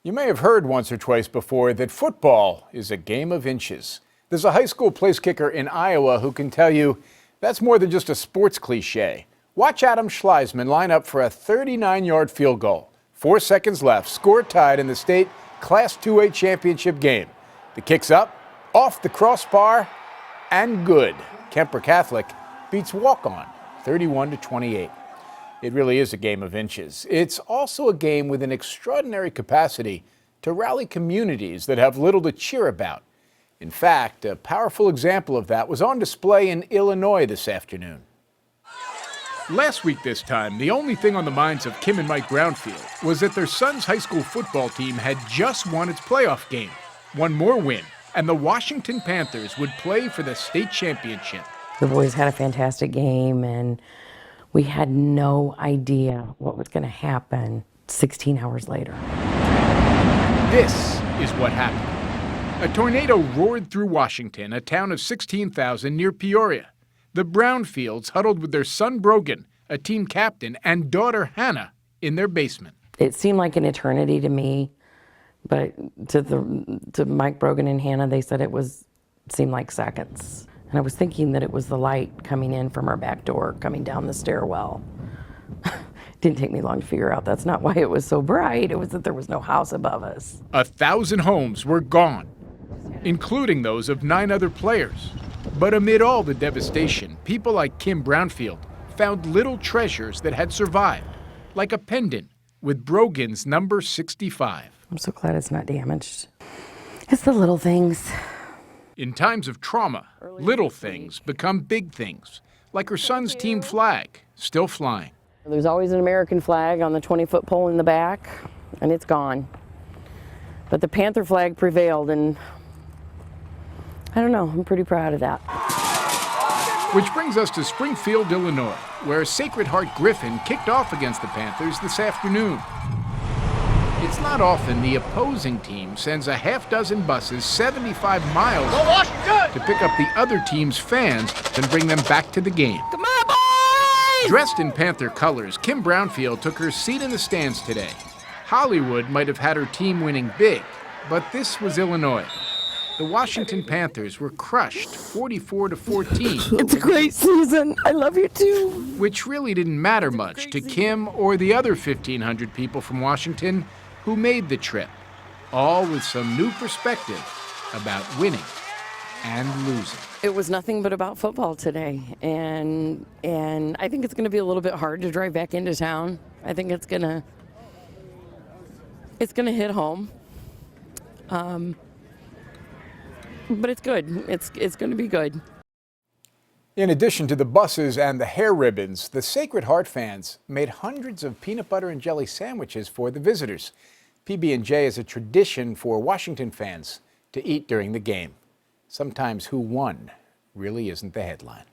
You may have heard once or twice before that football is a game of inches. There's a high school place kicker in Iowa who can tell you that's more than just a sports cliche. Watch Adam Schleisman line up for a 39-yard field goal. 4 seconds left, score tied in the state Class 2A championship game. The kick's up, off the crossbar, and good. Kemper Catholic beats Walk-On 31-28. It really is a game of inches. It's also a game with an extraordinary capacity to rally communities that have little to cheer about. In fact, a powerful example of that was on display in Illinois this afternoon. Last week this time, the only thing on the minds of Kim and Mike Brownfield was that their son's high school football team had just won its playoff game. One more win, and the Washington Panthers would play for the state championship. The boys had a fantastic game, and we had no idea what was going to happen 16 hours later. This is what happened. A tornado roared through Washington, a town of 16,000 near Peoria. The Brownfields huddled with their son Brogan, a team captain, and daughter Hannah in their basement. It seemed like an eternity to me, but to Mike Brogan and Hannah, they said seemed like seconds. And I was thinking that it was the light coming in from our back door, coming down the stairwell. Didn't take me long to figure out that's not why it was so bright. It was that there was no house above us. 1,000 homes were gone, including those of 9 other players. But amid all the devastation, people like Kim Brownfield found little treasures that had survived, like a pendant with Brogan's number 65. I'm so glad it's not damaged. It's the little things. In times of trauma, little things become big things, like her son's team flag, still flying. There's always an American flag on the 20-foot pole in the back, and it's gone. But the Panther flag prevailed, and I don't know, I'm pretty proud of that. Which brings us to Springfield, Illinois, where Sacred Heart Griffin kicked off against the Panthers this afternoon. It's not often the opposing team sends a half-dozen buses 75 miles to pick up the other team's fans and bring them back to the game. Come on, boys! Dressed in Panther colors, Kim Brownfield took her seat in the stands today. Hollywood might have had her team winning big, but this was Illinois. The Washington Panthers were crushed 44-14. It's a great season. I love you too. Which really didn't matter much to Kim or the other 1,500 people from Washington who made the trip, all with some new perspective about winning and losing. It was nothing but about football today, and I think it's going to be a little bit hard to drive back into town. I think it's going to hit home. But it's good. It's going to be good. In addition to the buses and the hair ribbons, the Sacred Heart fans made hundreds of peanut butter and jelly sandwiches for the visitors. PB&J is a tradition for Washington fans to eat during the game. Sometimes who won really isn't the headline.